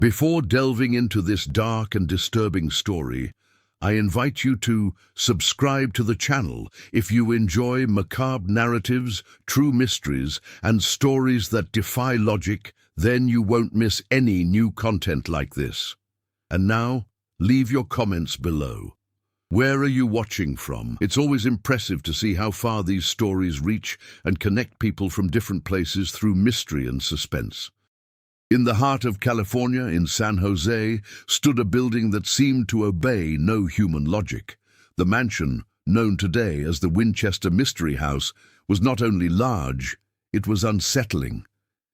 Before delving into this dark and disturbing story, I invite you to subscribe to the channel if you enjoy macabre narratives, true mysteries, and stories that defy logic. Then you won't miss any new content like this. And now, leave your comments below. Where are you watching from? It's always impressive to see how far these stories reach and connect people from different places through mystery and suspense. In the heart of California, in San Jose, stood a building that seemed to obey no human logic. The mansion, known today as the Winchester Mystery House, was not only large, it was unsettling.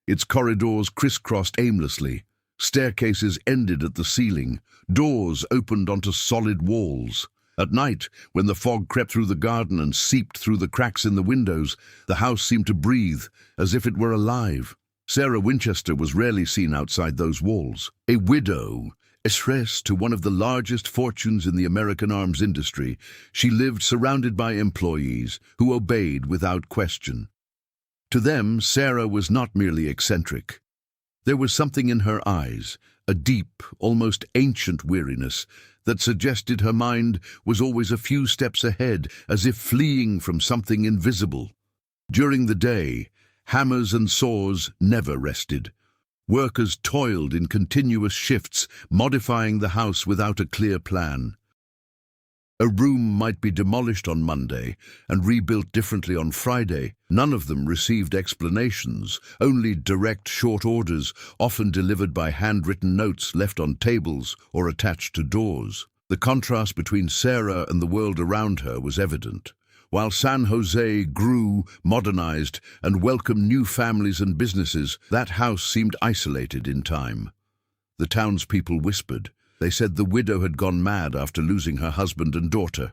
Its corridors crisscrossed aimlessly, staircases ended at the ceiling, doors opened onto solid walls. At night, when the fog crept through the garden and seeped through the cracks in the windows, the house seemed to breathe, as if it were alive. Sarah Winchester was rarely seen outside those walls. A widow, heiress to one of the largest fortunes in the American arms industry, she lived surrounded by employees who obeyed without question. To them, Sarah was not merely eccentric. There was something in her eyes, a deep, almost ancient weariness, that suggested her mind was always a few steps ahead, as if fleeing from something invisible. During the day, hammers and saws never rested. Workers toiled in continuous shifts, modifying the house without a clear plan. A room might be demolished on Monday and rebuilt differently on Friday. None of them received explanations, only direct short orders, often delivered by handwritten notes left on tables or attached to doors. The contrast between Sarah and the world around her was evident. While San Jose grew, modernized, and welcomed new families and businesses, that house seemed isolated in time. The townspeople whispered. They said the widow had gone mad after losing her husband and daughter.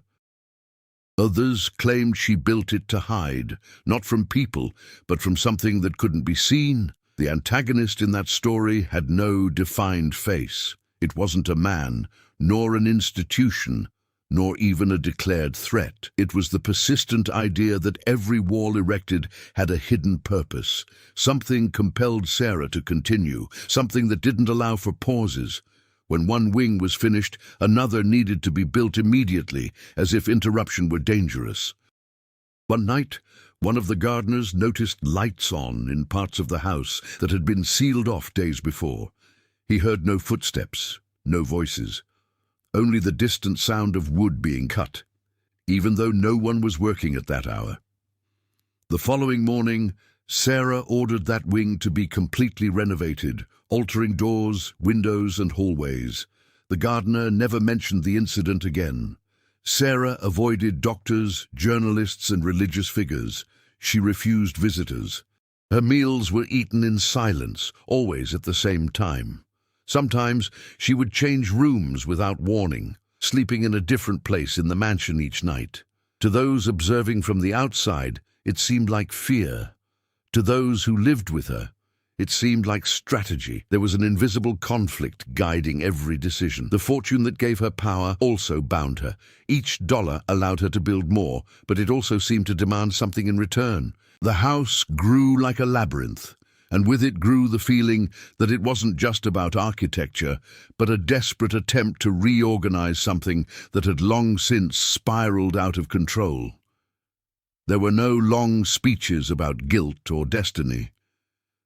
Others claimed she built it to hide, not from people, but from something that couldn't be seen. The antagonist in that story had no defined face. It wasn't a man, nor an institution, nor even a declared threat. It was the persistent idea that every wall erected had a hidden purpose. Something compelled Sarah to continue, something that didn't allow for pauses. When one wing was finished, another needed to be built immediately, as if interruption were dangerous. One night, one of the gardeners noticed lights on in parts of the house that had been sealed off days before. He heard no footsteps, no voices, only the distant sound of wood being cut, even though no one was working at that hour. The following morning, Sarah ordered that wing to be completely renovated, altering doors, windows, and hallways. The gardener never mentioned the incident again. Sarah avoided doctors, journalists, and religious figures. She refused visitors. Her meals were eaten in silence, always at the same time. Sometimes she would change rooms without warning, sleeping in a different place in the mansion each night. To those observing from the outside, it seemed like fear. To those who lived with her, it seemed like strategy. There was an invisible conflict guiding every decision. The fortune that gave her power also bound her. Each dollar allowed her to build more, but it also seemed to demand something in return. The house grew like a labyrinth, and with it grew the feeling that it wasn't just about architecture, but a desperate attempt to reorganize something that had long since spiraled out of control. There were no long speeches about guilt or destiny.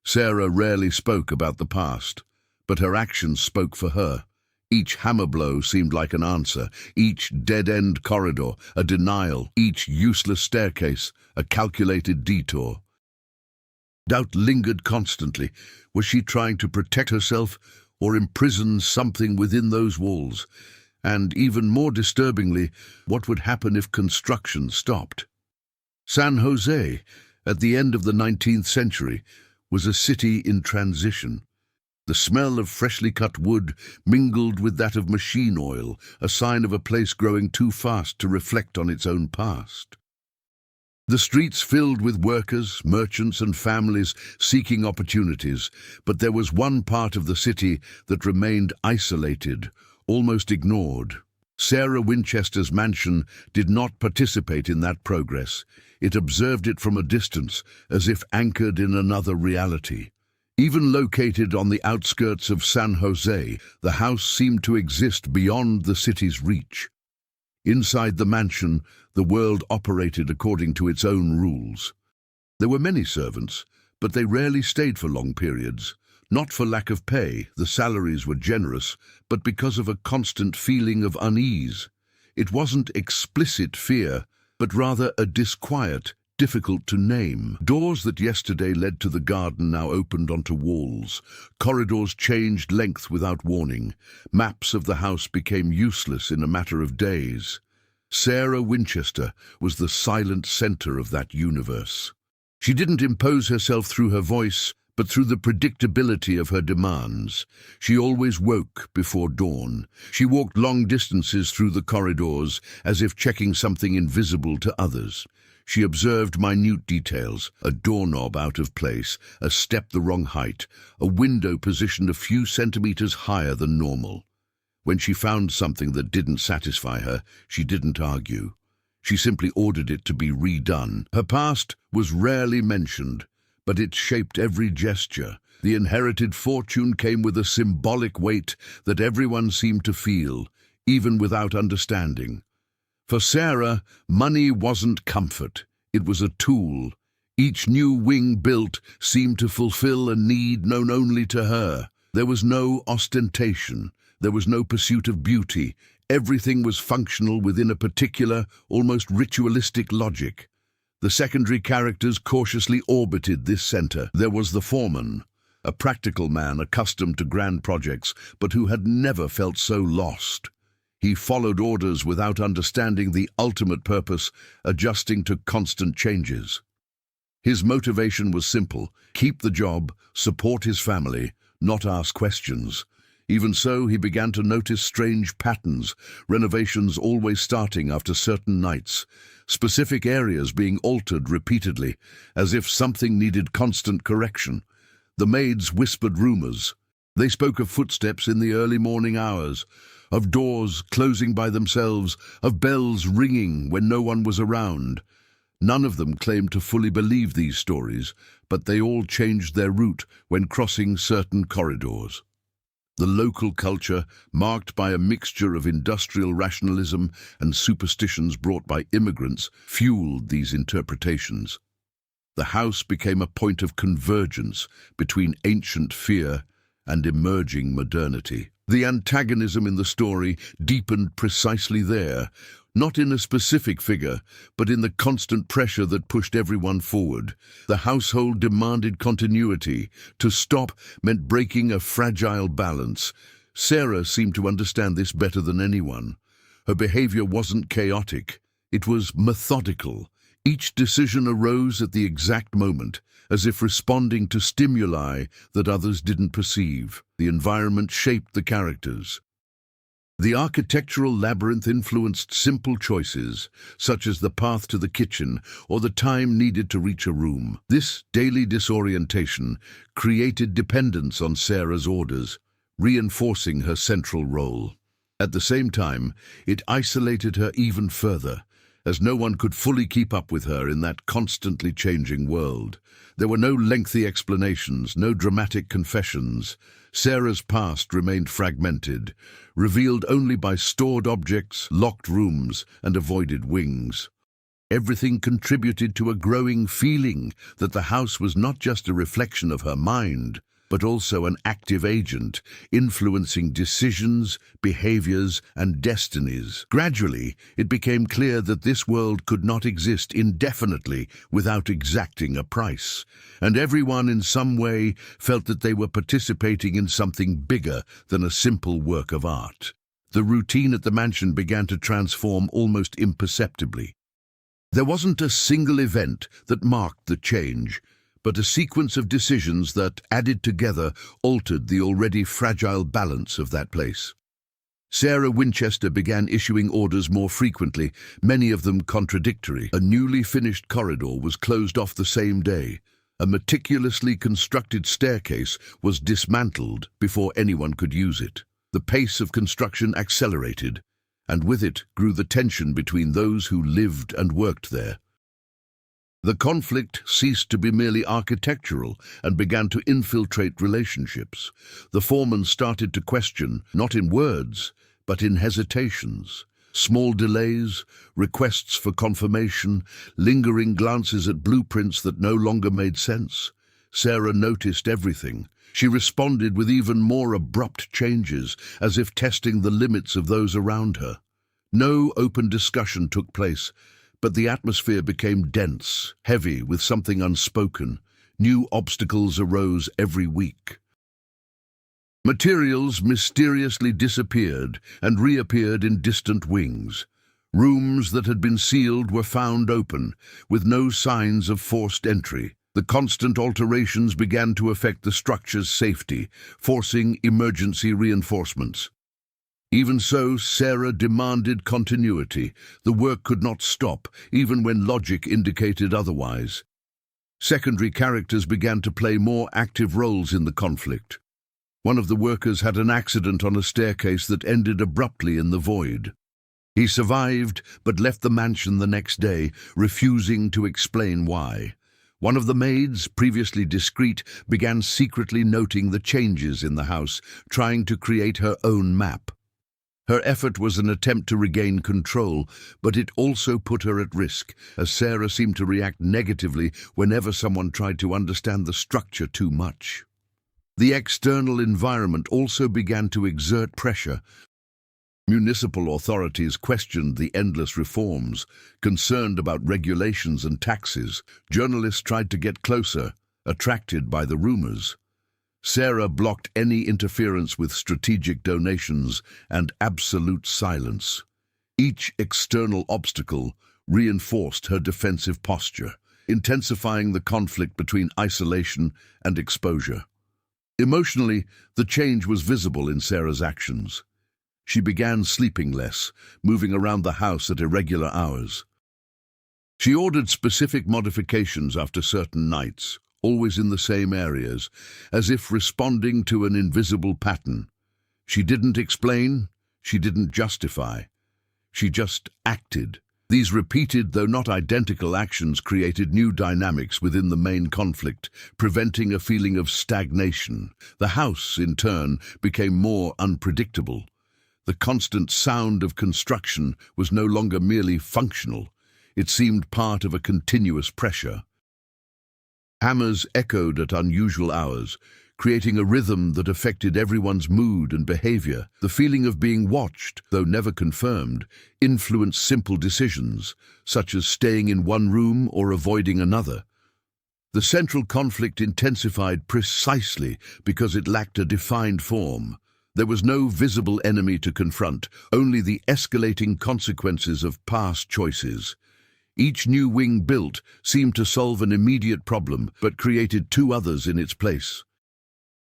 Sarah rarely spoke about the past, but her actions spoke for her. Each hammer blow seemed like an answer, each dead-end corridor a denial, each useless staircase a calculated detour. Doubt lingered constantly. Was she trying to protect herself or imprison something within those walls? And even more disturbingly, what would happen if construction stopped? San Jose, at the end of the 19th century, was a city in transition. The smell of freshly cut wood mingled with that of machine oil, a sign of a place growing too fast to reflect on its own past. The streets filled with workers, merchants, and families seeking opportunities, but there was one part of the city that remained isolated, almost ignored. Sarah Winchester's mansion did not participate in that progress. It observed it from a distance, as if anchored in another reality. Even located on the outskirts of San Jose, the house seemed to exist beyond the city's reach. Inside the mansion, the world operated according to its own rules. There were many servants, but they rarely stayed for long periods. Not for lack of pay, the salaries were generous, but because of a constant feeling of unease. It wasn't explicit fear, but rather a disquiet, difficult to name. Doors that yesterday led to the garden now opened onto walls. Corridors changed length without warning. Maps of the house became useless in a matter of days. Sarah Winchester was the silent center of that universe. She didn't impose herself through her voice, but through the predictability of her demands. She always woke before dawn. She walked long distances through the corridors, as if checking something invisible to others. She observed minute details: a doorknob out of place, a step the wrong height, a window positioned a few centimeters higher than normal. When she found something that didn't satisfy her, she didn't argue. She simply ordered it to be redone. Her past was rarely mentioned, but it shaped every gesture. The inherited fortune came with a symbolic weight that everyone seemed to feel, even without understanding. For Sarah, money wasn't comfort. It was a tool. Each new wing built seemed to fulfill a need known only to her. There was no ostentation. There was no pursuit of beauty. Everything was functional within a particular, almost ritualistic logic. The secondary characters cautiously orbited this center. There was the foreman, a practical man accustomed to grand projects, but who had never felt so lost. He followed orders without understanding the ultimate purpose, adjusting to constant changes. His motivation was simple: keep the job, support his family, not ask questions. Even so, he began to notice strange patterns, renovations always starting after certain nights, specific areas being altered repeatedly, as if something needed constant correction. The maids whispered rumors. They spoke of footsteps in the early morning hours, of doors closing by themselves, of bells ringing when no one was around. None of them claimed to fully believe these stories, but they all changed their route when crossing certain corridors. The local culture, marked by a mixture of industrial rationalism and superstitions brought by immigrants, fueled these interpretations. The house became a point of convergence between ancient fear and emerging modernity. The antagonism in the story deepened precisely there, not in a specific figure, but in the constant pressure that pushed everyone forward. The household demanded continuity. To stop meant breaking a fragile balance. Sarah seemed to understand this better than anyone. Her behavior wasn't chaotic. It was methodical. Each decision arose at the exact moment, as if responding to stimuli that others didn't perceive. The environment shaped the characters. The architectural labyrinth influenced simple choices, such as the path to the kitchen or the time needed to reach a room. This daily disorientation created dependence on Sarah's orders, reinforcing her central role. At the same time, it isolated her even further, as no one could fully keep up with her in that constantly changing world. There were no lengthy explanations, no dramatic confessions. Sarah's past remained fragmented, revealed only by stored objects, locked rooms, and avoided wings. Everything contributed to a growing feeling that the house was not just a reflection of her mind, but also an active agent, influencing decisions, behaviors, and destinies. Gradually, it became clear that this world could not exist indefinitely without exacting a price, and everyone in some way felt that they were participating in something bigger than a simple work of art. The routine at the mansion began to transform almost imperceptibly. There wasn't a single event that marked the change, but a sequence of decisions that, added together, altered the already fragile balance of that place. Sarah Winchester began issuing orders more frequently, many of them contradictory. A newly finished corridor was closed off the same day. A meticulously constructed staircase was dismantled before anyone could use it. The pace of construction accelerated, and with it grew the tension between those who lived and worked there. The conflict ceased to be merely architectural and began to infiltrate relationships. The foreman started to question, not in words, but in hesitations. Small delays, requests for confirmation, lingering glances at blueprints that no longer made sense. Sarah noticed everything. She responded with even more abrupt changes, as if testing the limits of those around her. No open discussion took place, but the atmosphere became dense, heavy with something unspoken. New obstacles arose every week. Materials mysteriously disappeared and reappeared in distant wings. Rooms that had been sealed were found open, with no signs of forced entry. The constant alterations began to affect the structure's safety, forcing emergency reinforcements. Even so, Sarah demanded continuity. The work could not stop, even when logic indicated otherwise. Secondary characters began to play more active roles in the conflict. One of the workers had an accident on a staircase that ended abruptly in the void. He survived, but left the mansion the next day, refusing to explain why. One of the maids, previously discreet, began secretly noting the changes in the house, trying to create her own map. Her effort was an attempt to regain control, but it also put her at risk, as Sarah seemed to react negatively whenever someone tried to understand the structure too much. The external environment also began to exert pressure. Municipal authorities questioned the endless reforms, concerned about regulations and taxes. Journalists tried to get closer, attracted by the rumors. Sarah blocked any interference with strategic donations and absolute silence. Each external obstacle reinforced her defensive posture, intensifying the conflict between isolation and exposure. Emotionally, the change was visible in Sarah's actions. She began sleeping less, moving around the house at irregular hours. She ordered specific modifications after certain nights, always in the same areas, as if responding to an invisible pattern. She didn't explain, she didn't justify. She just acted. These repeated, though not identical, actions created new dynamics within the main conflict, preventing a feeling of stagnation. The house, in turn, became more unpredictable. The constant sound of construction was no longer merely functional. It seemed part of a continuous pressure. Hammers echoed at unusual hours, creating a rhythm that affected everyone's mood and behavior. The feeling of being watched, though never confirmed, influenced simple decisions, such as staying in one room or avoiding another. The central conflict intensified precisely because it lacked a defined form. There was no visible enemy to confront, only the escalating consequences of past choices. Each new wing built seemed to solve an immediate problem, but created two others in its place.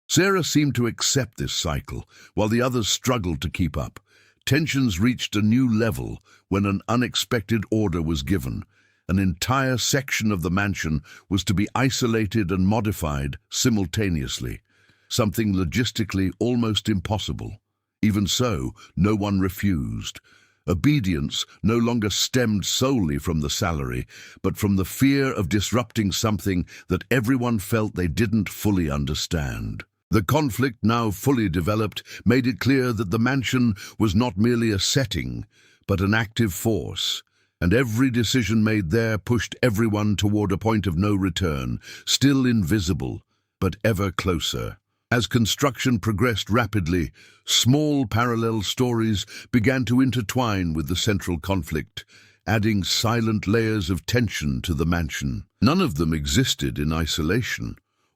Sarah seemed to accept this cycle, while the others struggled to keep up. Tensions reached a new level when an unexpected order was given. An entire section of the mansion was to be isolated and modified simultaneously, something logistically almost impossible. Even so, no one refused. Obedience no longer stemmed solely from the salary, but from the fear of disrupting something that everyone felt they didn't fully understand. The conflict, now fully developed, made it clear that the mansion was not merely a setting, but an active force, and every decision made there pushed everyone toward a point of no return, still invisible, but ever closer. As construction progressed rapidly, small parallel stories began to intertwine with the central conflict, adding silent layers of tension to the mansion. None of them existed in isolation.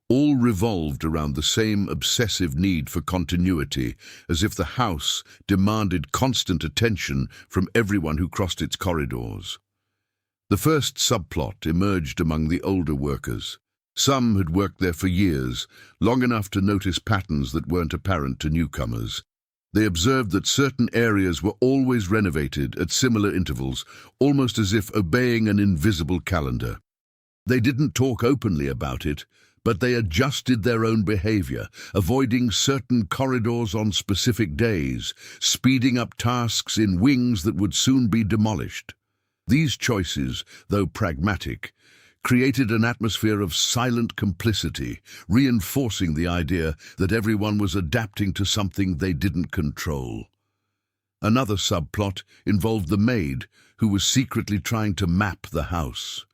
All revolved around the same obsessive need for continuity, as if the house demanded constant attention from everyone who crossed its corridors. The first subplot emerged among the older workers. Some had worked there for years, long enough to notice patterns that weren't apparent to newcomers. They observed that certain areas were always renovated at similar intervals, almost as if obeying an invisible calendar. They didn't talk openly about it, but they adjusted their own behavior, avoiding certain corridors on specific days, speeding up tasks in wings that would soon be demolished. These choices, though pragmatic, created an atmosphere of silent complicity, reinforcing the idea that everyone was adapting to something they didn't control. Another subplot involved the maid, who was secretly trying to map the house.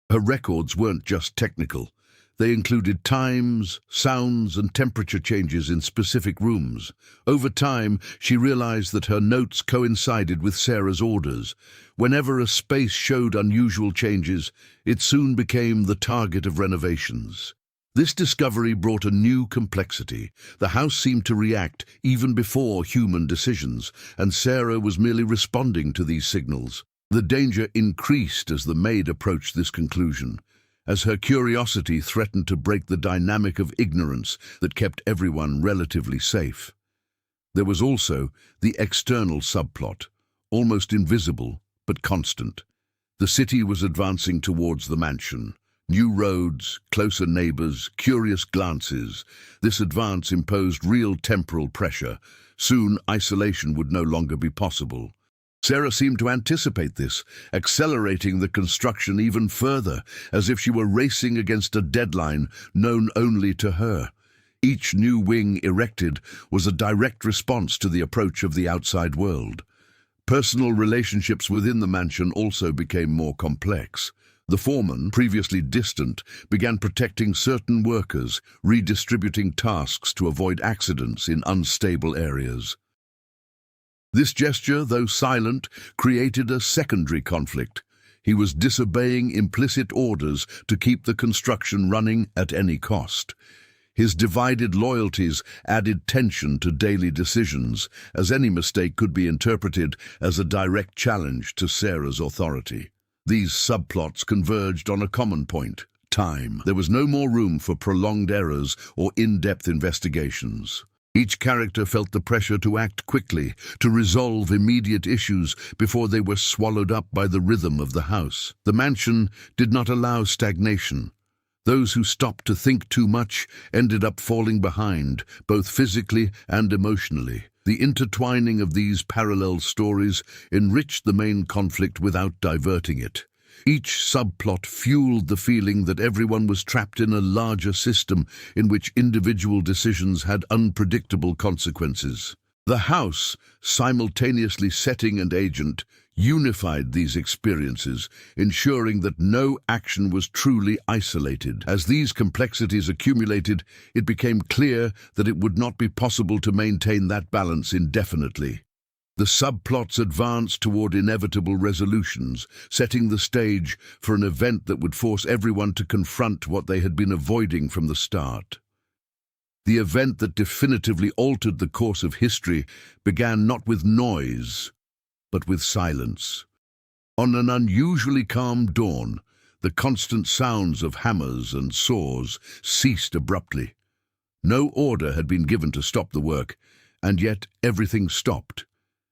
Her records weren't just technical. They included times, sounds, and temperature changes in specific rooms. Over time, she realized that her notes coincided with Sarah's orders. Whenever a space showed unusual changes, it soon became the target of renovations. This discovery brought a new complexity. The house seemed to react even before human decisions, and Sarah was merely responding to these signals. The danger increased as the maid approached this conclusion, as her curiosity threatened to break the dynamic of ignorance that kept everyone relatively safe. There was also the external subplot, almost invisible but constant. The city was advancing towards the mansion. New roads, closer neighbors, curious glances. This advance imposed real temporal pressure. Soon, isolation would no longer be possible. Sarah seemed to anticipate this, accelerating the construction even further, as if she were racing against a deadline known only to her. Each new wing erected was a direct response to the approach of the outside world. Personal relationships within the mansion also became more complex. The foreman, previously distant, began protecting certain workers, redistributing tasks to avoid accidents in unstable areas. This gesture, though silent, created a secondary conflict. He was disobeying implicit orders to keep the construction running at any cost. His divided loyalties added tension to daily decisions, as any mistake could be interpreted as a direct challenge to Sarah's authority. These subplots converged on a common point: time. There was no more room for prolonged errors or in-depth investigations. Each character felt the pressure to act quickly, to resolve immediate issues before they were swallowed up by the rhythm of the house. The mansion did not allow stagnation. Those who stopped to think too much ended up falling behind, both physically and emotionally. The intertwining of these parallel stories enriched the main conflict without diverting it. Each subplot fueled the feeling that everyone was trapped in a larger system in which individual decisions had unpredictable consequences. The house, simultaneously setting and agent, unified these experiences, ensuring that no action was truly isolated. As these complexities accumulated, it became clear that it would not be possible to maintain that balance indefinitely. The subplots advanced toward inevitable resolutions, setting the stage for an event that would force everyone to confront what they had been avoiding from the start. The event that definitively altered the course of history began not with noise, but with silence. On an unusually calm dawn, the constant sounds of hammers and saws ceased abruptly. No order had been given to stop the work, and yet everything stopped.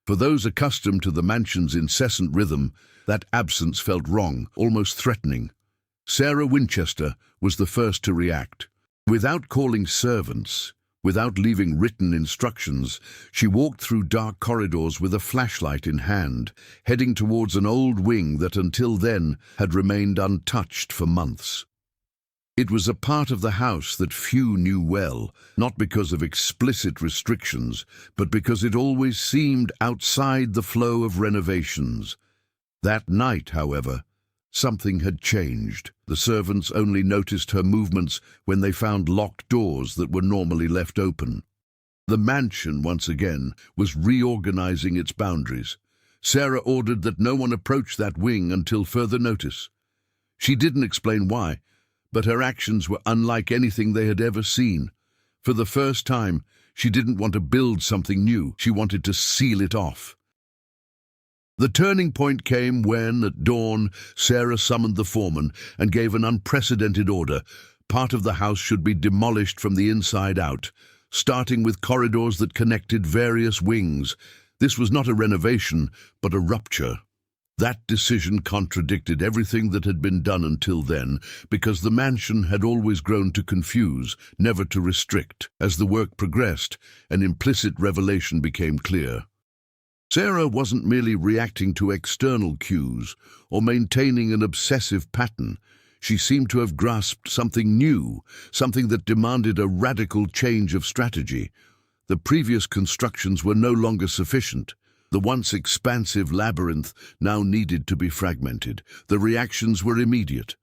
For those accustomed to the mansion's incessant rhythm, that absence felt wrong, almost threatening. Sarah Winchester was the first to react. Without calling servants, without leaving written instructions, she walked through dark corridors with a flashlight in hand, heading towards an old wing that until then had remained untouched for months. It was a part of the house that few knew well, not because of explicit restrictions, but because it always seemed outside the flow of renovations. That night, however, something had changed. The servants only noticed her movements when they found locked doors that were normally left open. The mansion, once again, was reorganizing its boundaries. Sarah ordered that no one approach that wing until further notice. She didn't explain why, but her actions were unlike anything they had ever seen. For the first time, she didn't want to build something new. She wanted to seal it off. The turning point came when, at dawn, Sarah summoned the foreman and gave an unprecedented order. Part of the house should be demolished from the inside out, starting with corridors that connected various wings. This was not a renovation, but a rupture. That decision contradicted everything that had been done until then, because the mansion had always grown to confuse, never to restrict. As the work progressed, an implicit revelation became clear. Sarah wasn't merely reacting to external cues or maintaining an obsessive pattern. She seemed to have grasped something new, something that demanded a radical change of strategy. The previous constructions were no longer sufficient. The once expansive labyrinth now needed to be fragmented. The reactions were immediate.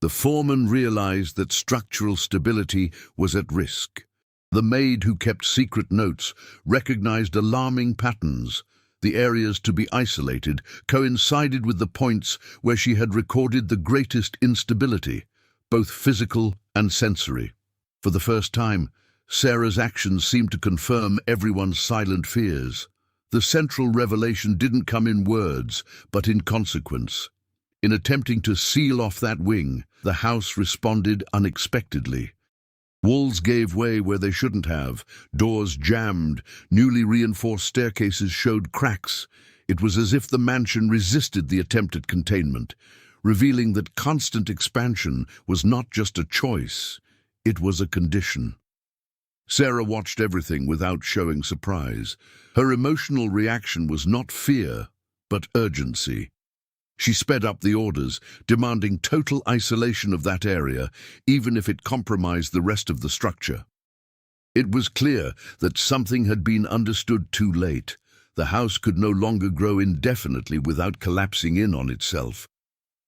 The foreman realized that structural stability was at risk. The maid who kept secret notes recognized alarming patterns. The areas to be isolated coincided with the points where she had recorded the greatest instability, both physical and sensory. For the first time, Sarah's actions seemed to confirm everyone's silent fears. The central revelation didn't come in words, but in consequence. In attempting to seal off that wing, the house responded unexpectedly. Walls gave way where they shouldn't have, doors jammed, newly reinforced staircases showed cracks. It was as if the mansion resisted the attempt at containment, revealing that constant expansion was not just a choice, it was a condition. Sarah watched everything without showing surprise. Her emotional reaction was not fear, but urgency. She sped up the orders, demanding total isolation of that area, even if it compromised the rest of the structure. It was clear that something had been understood too late. The house could no longer grow indefinitely without collapsing in on itself.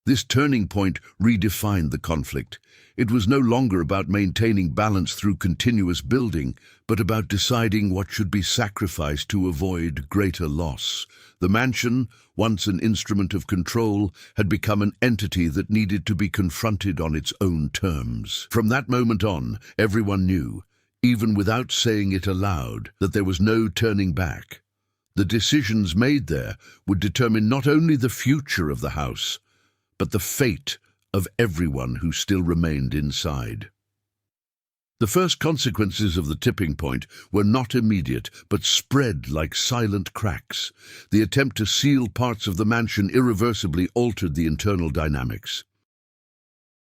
This turning point redefined the conflict. It was no longer about maintaining balance through continuous building, but about deciding what should be sacrificed to avoid greater loss. The mansion, once an instrument of control, had become an entity that needed to be confronted on its own terms. From that moment on, everyone knew, even without saying it aloud, that there was no turning back. The decisions made there would determine not only the future of the house, but the fate of everyone who still remained inside. The first consequences of the tipping point were not immediate, but spread like silent cracks. The attempt to seal parts of the mansion irreversibly altered the internal dynamics.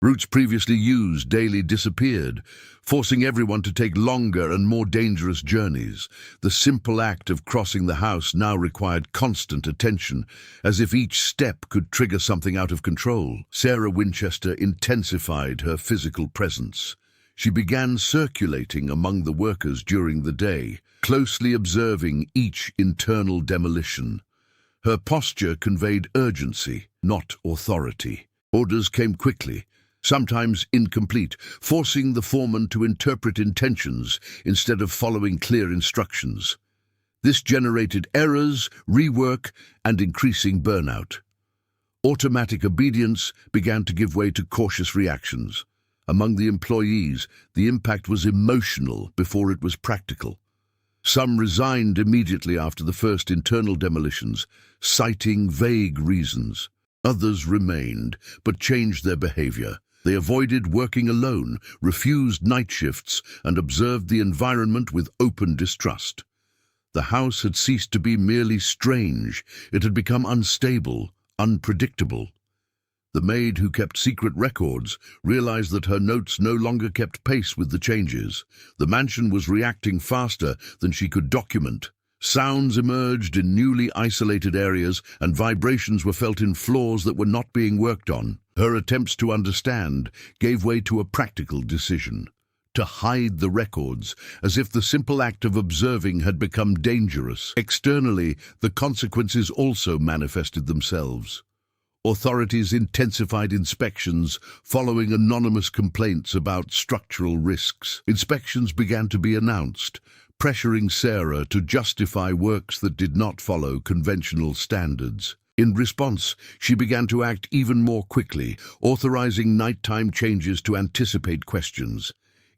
Routes previously used daily disappeared, forcing everyone to take longer and more dangerous journeys. The simple act of crossing the house now required constant attention, as if each step could trigger something out of control. Sarah Winchester intensified her physical presence. She began circulating among the workers during the day, closely observing each internal demolition. Her posture conveyed urgency, not authority. Orders came quickly, sometimes incomplete, forcing the foreman to interpret intentions instead of following clear instructions. This generated errors, rework, and increasing burnout. Automatic obedience began to give way to cautious reactions. Among the employees, the impact was emotional before it was practical. Some resigned immediately after the first internal demolitions, citing vague reasons. Others remained, but changed their behavior. They avoided working alone, refused night shifts, and observed the environment with open distrust. The house had ceased to be merely strange. It had become unstable, unpredictable. The maid who kept secret records realized that her notes no longer kept pace with the changes. The mansion was reacting faster than she could document. Sounds emerged in newly isolated areas, and vibrations were felt in floors that were not being worked on. Her attempts to understand gave way to a practical decision: to hide the records, as if the simple act of observing had become dangerous. Externally, the consequences also manifested themselves. Authorities intensified inspections following anonymous complaints about structural risks. Inspections began to be announced, pressuring Sarah to justify works that did not follow conventional standards. In response, she began to act even more quickly, authorizing nighttime changes to anticipate questions.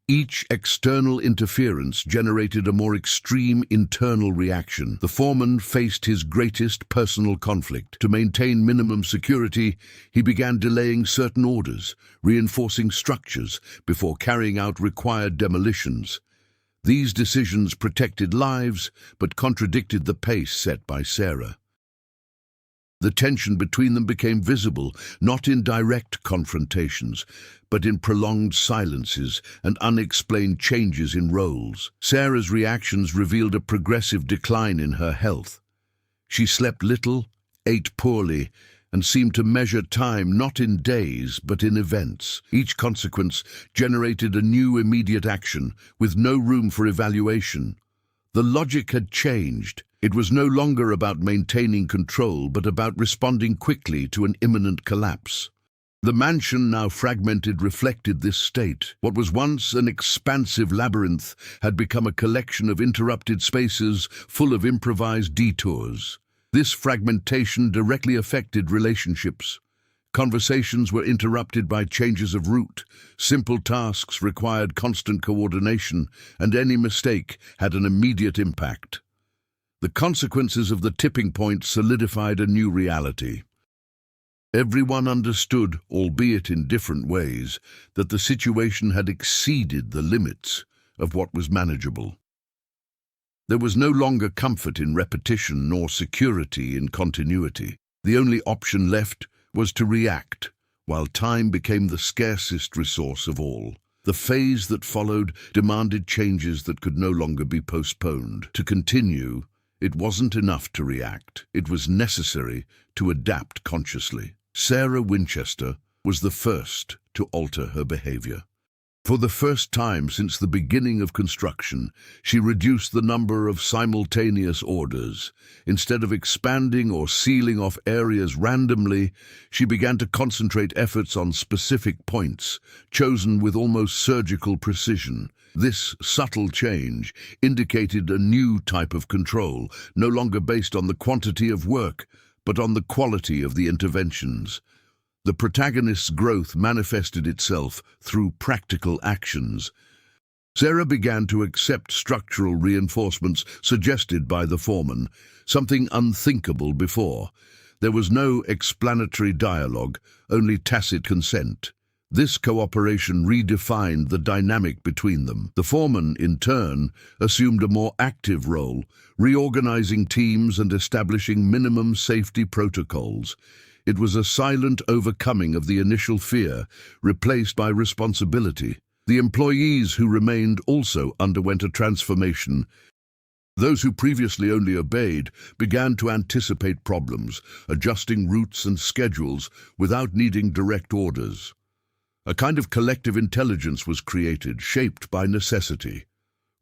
Each external interference generated a more extreme internal reaction. The foreman faced his greatest personal conflict. To maintain minimum security, he began delaying certain orders, reinforcing structures before carrying out required demolitions. These decisions protected lives, but contradicted the pace set by Sarah. The tension between them became visible, not in direct confrontations, but in prolonged silences and unexplained changes in roles. Sarah's reactions revealed a progressive decline in her health. She slept little, ate poorly, and seemed to measure time not in days but in events. Each consequence generated a new immediate action, with no room for evaluation. The logic had changed. It was no longer about maintaining control, but about responding quickly to an imminent collapse. The mansion, now fragmented, reflected this state. What was once an expansive labyrinth had become a collection of interrupted spaces full of improvised detours. This fragmentation directly affected relationships. Conversations were interrupted by changes of route. Simple tasks required constant coordination, and any mistake had an immediate impact. The consequences of the tipping point solidified a new reality. Everyone understood, albeit in different ways, that the situation had exceeded the limits of what was manageable. There was no longer comfort in repetition nor security in continuity. The only option left was to react, while time became the scarcest resource of all. The phase that followed demanded changes that could no longer be postponed. To continue, it wasn't enough to react. It was necessary to adapt consciously. Sarah Winchester was the first to alter her behavior. For the first time since the beginning of construction, she reduced the number of simultaneous orders. Instead of expanding or sealing off areas randomly, she began to concentrate efforts on specific points, chosen with almost surgical precision. This subtle change indicated a new type of control, no longer based on the quantity of work, but on the quality of the interventions. The protagonist's growth manifested itself through practical actions. Sarah began to accept structural reinforcements suggested by the foreman, something unthinkable before. There was no explanatory dialogue, only tacit consent. This cooperation redefined the dynamic between them. The foreman, in turn, assumed a more active role, reorganizing teams and establishing minimum safety protocols. It was a silent overcoming of the initial fear, replaced by responsibility. The employees who remained also underwent a transformation. Those who previously only obeyed began to anticipate problems, adjusting routes and schedules without needing direct orders. A kind of collective intelligence was created, shaped by necessity.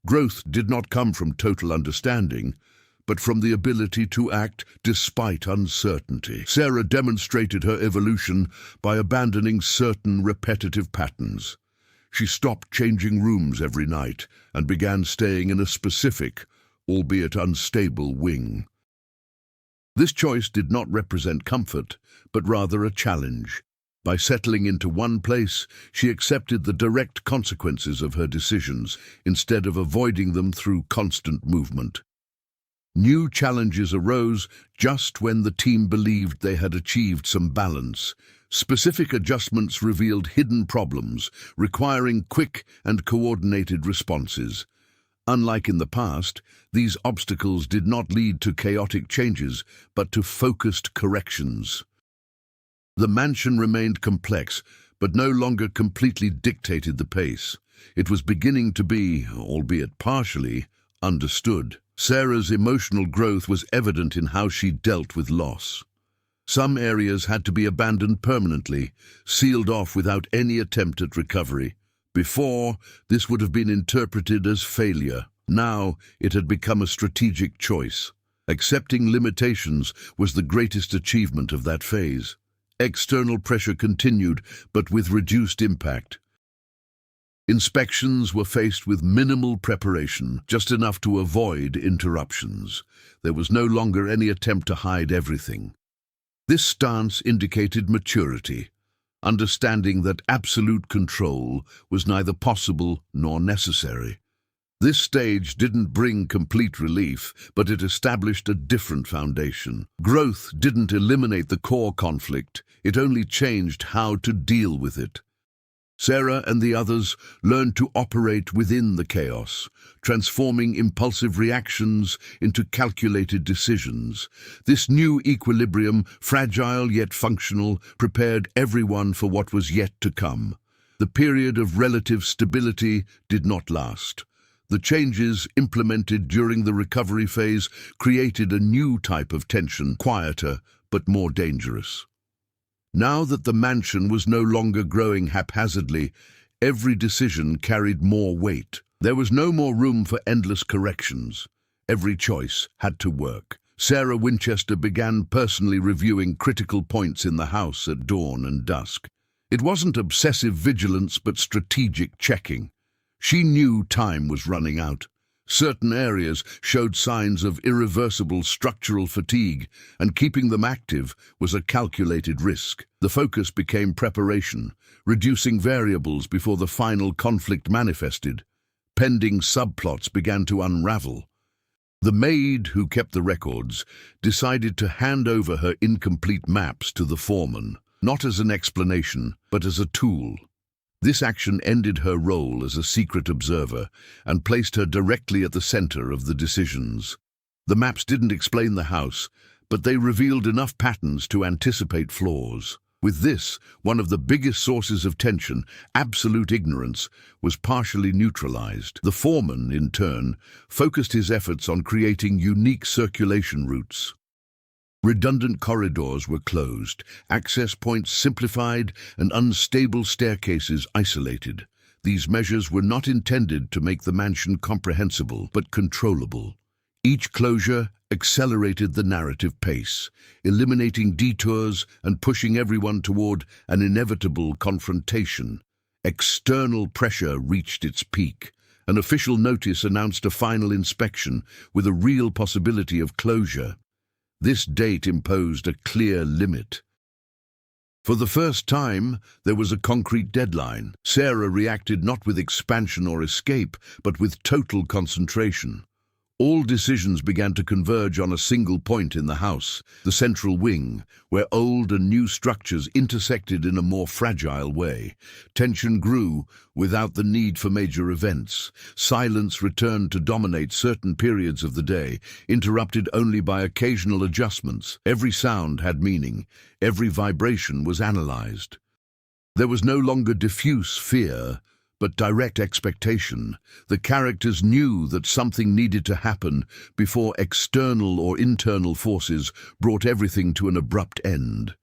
Growth did not come from total understanding, but from the ability to act despite uncertainty. Sarah demonstrated her evolution by abandoning certain repetitive patterns. She stopped changing rooms every night and began staying in a specific, albeit unstable, wing. This choice did not represent comfort, but rather a challenge. By settling into one place, she accepted the direct consequences of her decisions, instead of avoiding them through constant movement. New challenges arose just when the team believed they had achieved some balance. Specific adjustments revealed hidden problems, requiring quick and coordinated responses. Unlike in the past, these obstacles did not lead to chaotic changes, but to focused corrections. The mansion remained complex, but no longer completely dictated the pace. It was beginning to be, albeit partially, understood. Sarah's emotional growth was evident in how she dealt with loss. Some areas had to be abandoned permanently, sealed off without any attempt at recovery. Before, this would have been interpreted as failure. Now, it had become a strategic choice. Accepting limitations was the greatest achievement of that phase. External pressure continued, but with reduced impact. Inspections were faced with minimal preparation, just enough to avoid interruptions. There was no longer any attempt to hide everything. This stance indicated maturity, understanding that absolute control was neither possible nor necessary. This stage didn't bring complete relief, but it established a different foundation. Growth didn't eliminate the core conflict, it only changed how to deal with it. Sarah and the others learned to operate within the chaos, transforming impulsive reactions into calculated decisions. This new equilibrium, fragile yet functional, prepared everyone for what was yet to come. The period of relative stability did not last. The changes implemented during the recovery phase created a new type of tension, quieter but more dangerous. Now that the mansion was no longer growing haphazardly, every decision carried more weight. There was no more room for endless corrections. Every choice had to work. Sarah Winchester began personally reviewing critical points in the house at dawn and dusk. It wasn't obsessive vigilance, but strategic checking. She knew time was running out. Certain areas showed signs of irreversible structural fatigue, and keeping them active was a calculated risk. The focus became preparation, reducing variables before the final conflict manifested. Pending subplots began to unravel. The maid who kept the records decided to hand over her incomplete maps to the foreman, not as an explanation, but as a tool. This action ended her role as a secret observer and placed her directly at the center of the decisions. The maps didn't explain the house, but they revealed enough patterns to anticipate flaws. With this, one of the biggest sources of tension, absolute ignorance, was partially neutralized. The foreman, in turn, focused his efforts on creating unique circulation routes. Redundant corridors were closed, access points simplified, and unstable staircases isolated. These measures were not intended to make the mansion comprehensible, but controllable. Each closure accelerated the narrative pace, eliminating detours and pushing everyone toward an inevitable confrontation. External pressure reached its peak. An official notice announced a final inspection with a real possibility of closure. This date imposed a clear limit. For the first time, there was a concrete deadline. Sarah reacted not with expansion or escape, but with total concentration. All decisions began to converge on a single point in the house, the central wing, where old and new structures intersected in a more fragile way. Tension grew without the need for major events. Silence returned to dominate certain periods of the day, interrupted only by occasional adjustments. Every sound had meaning. Every vibration was analyzed. There was no longer diffuse fear, but direct expectation. The characters knew that something needed to happen before external or internal forces brought everything to an abrupt end.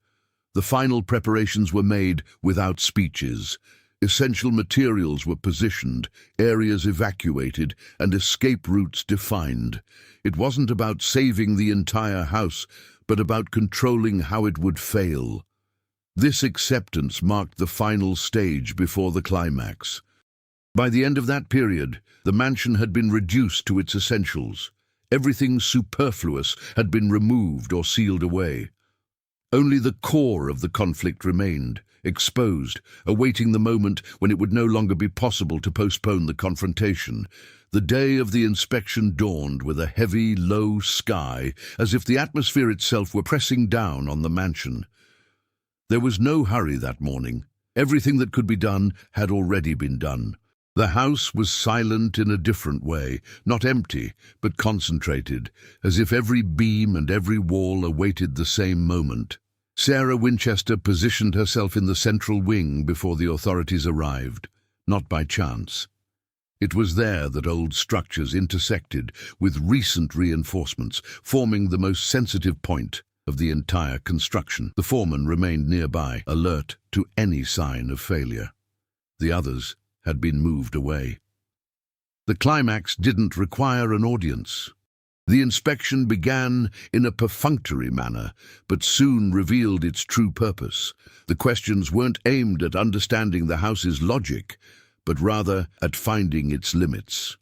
The final preparations were made without speeches. Essential materials were positioned, areas evacuated, and escape routes defined. It wasn't about saving the entire house, but about controlling how it would fail. This acceptance marked the final stage before the climax. By the end of that period, the mansion had been reduced to its essentials. Everything superfluous had been removed or sealed away. Only the core of the conflict remained, exposed, awaiting the moment when it would no longer be possible to postpone the confrontation. The day of the inspection dawned with a heavy, low sky, as if the atmosphere itself were pressing down on the mansion. There was no hurry that morning. Everything that could be done had already been done. The house was silent in a different way, not empty, but concentrated, as if every beam and every wall awaited the same moment. Sarah Winchester positioned herself in the central wing before the authorities arrived, not by chance. It was there that old structures intersected with recent reinforcements, forming the most sensitive point of the entire construction. The foreman remained nearby, alert to any sign of failure. The others had been moved away. The climax didn't require an audience. The inspection began in a perfunctory manner, but soon revealed its true purpose. The questions weren't aimed at understanding the house's logic, but rather at finding its limits.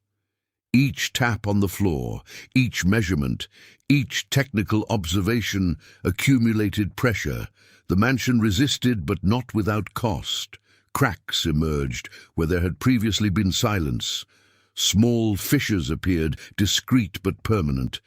Each tap on the floor, each measurement, each technical observation accumulated pressure. The mansion resisted, but not without cost. Cracks emerged where there had previously been silence. Small fissures appeared, discreet but permanent.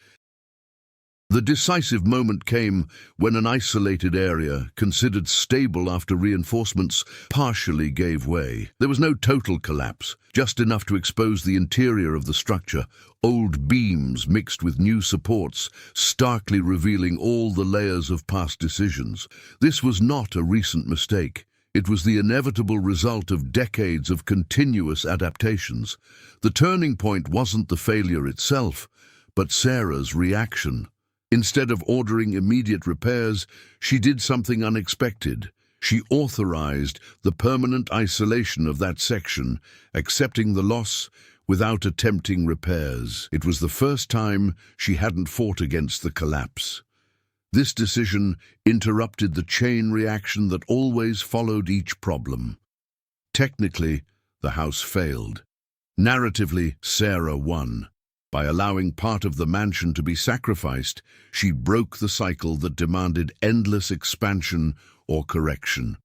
The decisive moment came when an isolated area, considered stable after reinforcements, partially gave way. There was no total collapse, just enough to expose the interior of the structure, old beams mixed with new supports, starkly revealing all the layers of past decisions. This was not a recent mistake. It was the inevitable result of decades of continuous adaptations. The turning point wasn't the failure itself, but Sarah's reaction. Instead of ordering immediate repairs, she did something unexpected. She authorized the permanent isolation of that section, accepting the loss without attempting repairs. It was the first time she hadn't fought against the collapse. This decision interrupted the chain reaction that always followed each problem. Technically, the house failed. Narratively, Sarah won. By allowing part of the mansion to be sacrificed, she broke the cycle that demanded endless expansion or correction.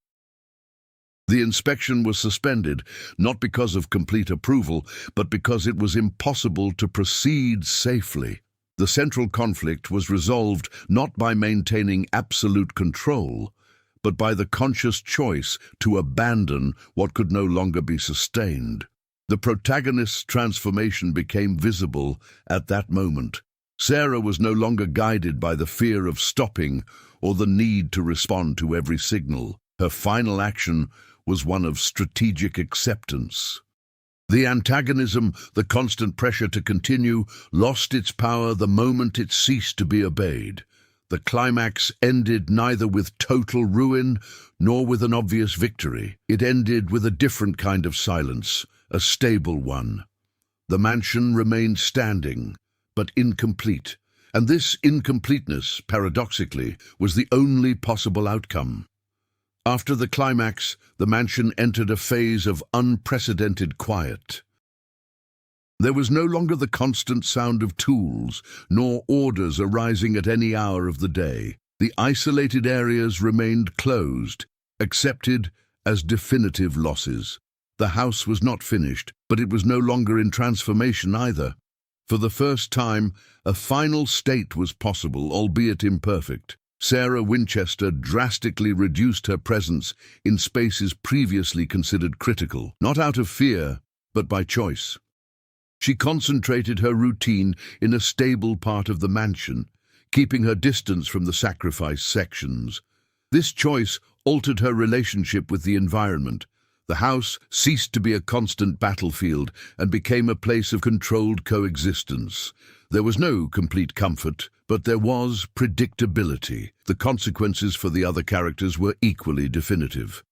The inspection was suspended, not because of complete approval, but because it was impossible to proceed safely. The central conflict was resolved not by maintaining absolute control, but by the conscious choice to abandon what could no longer be sustained. The protagonist's transformation became visible at that moment. Sarah was no longer guided by the fear of stopping or the need to respond to every signal. Her final action was one of strategic acceptance. The antagonism, the constant pressure to continue, lost its power the moment it ceased to be obeyed. The climax ended neither with total ruin nor with an obvious victory. It ended with a different kind of silence, a stable one. The mansion remained standing, but incomplete, and this incompleteness, paradoxically, was the only possible outcome. After the climax, the mansion entered a phase of unprecedented quiet. There was no longer the constant sound of tools, nor orders arising at any hour of the day. The isolated areas remained closed, accepted as definitive losses. The house was not finished, but it was no longer in transformation either. For the first time, a final state was possible, albeit imperfect. Sarah Winchester drastically reduced her presence in spaces previously considered critical, not out of fear, but by choice. She concentrated her routine in a stable part of the mansion, keeping her distance from the sacrifice sections. This choice altered her relationship with the environment. The house ceased to be a constant battlefield and became a place of controlled coexistence. There was no complete comfort, but there was predictability. The consequences for the other characters were equally definitive.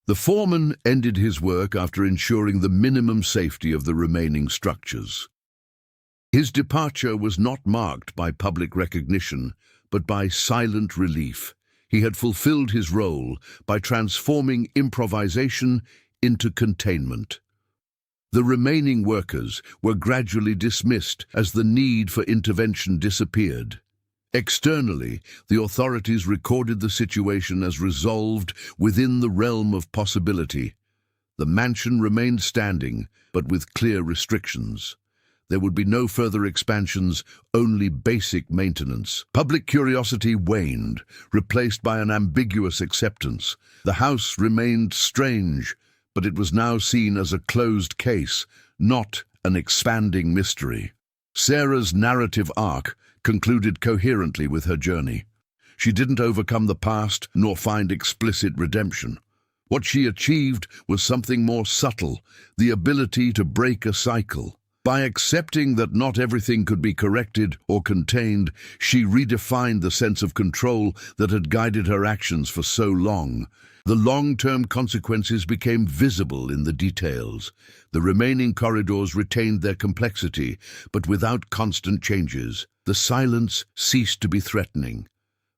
The foreman ended his work after ensuring the minimum safety of the remaining structures. His departure was not marked by public recognition, but by silent relief. He had fulfilled his role by transforming improvisation into containment. The remaining workers were gradually dismissed as the need for intervention disappeared. Externally, the authorities recorded the situation as resolved within the realm of possibility. The mansion remained standing, but with clear restrictions. There would be no further expansions, only basic maintenance. Public curiosity waned, replaced by an ambiguous acceptance. The house remained strange, but it was now seen as a closed case, not an expanding mystery. Sarah's narrative arc concluded coherently with her journey. She didn't overcome the past nor find explicit redemption. What she achieved was something more subtle, the ability to break a cycle. By accepting that not everything could be corrected or contained, she redefined the sense of control that had guided her actions for so long. The long-term consequences became visible in the details. The remaining corridors retained their complexity, but without constant changes. The silence ceased to be threatening.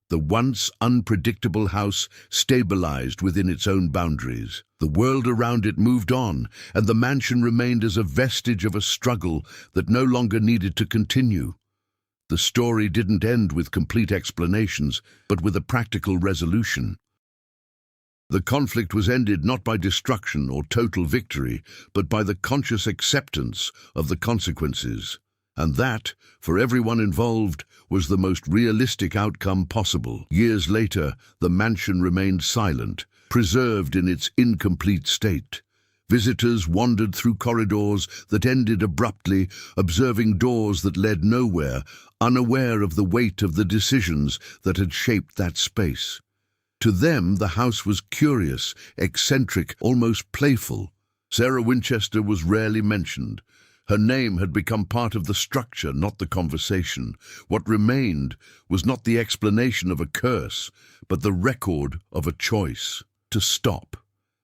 The once unpredictable house stabilized within its own boundaries. The world around it moved on, and the mansion remained as a vestige of a struggle that no longer needed to continue. The story didn't end with complete explanations, but with a practical resolution. The conflict was ended not by destruction or total victory, but by the conscious acceptance of the consequences. And that, for everyone involved, was the most realistic outcome possible. Years later, the mansion remained silent, preserved in its incomplete state. Visitors wandered through corridors that ended abruptly, observing doors that led nowhere, unaware of the weight of the decisions that had shaped that space. To them, the house was curious, eccentric, almost playful. Sarah Winchester was rarely mentioned. Her name had become part of the structure, not the conversation. What remained was not the explanation of a curse, but the record of a choice to stop.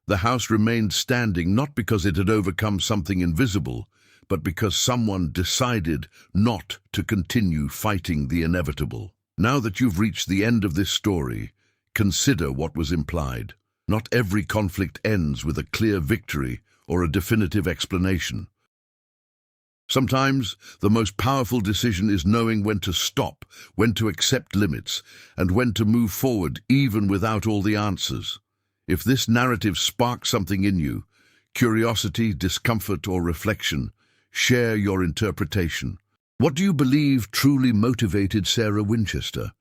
The house remained standing not because it had overcome something invisible, but because someone decided not to continue fighting the inevitable. Now that you've reached the end of this story, consider what was implied. Not every conflict ends with a clear victory or a definitive explanation. Sometimes the most powerful decision is knowing when to stop, when to accept limits, and when to move forward even without all the answers. If this narrative sparks something in you, curiosity, discomfort, or reflection, share your interpretation. What do you believe truly motivated Sarah Winchester?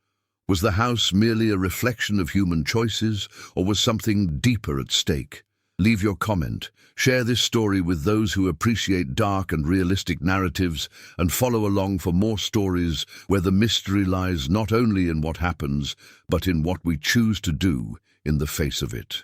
Was the house merely a reflection of human choices, or was something deeper at stake? Leave your comment. Share this story with those who appreciate dark and realistic narratives, and follow along for more stories where the mystery lies not only in what happens, but in what we choose to do in the face of it.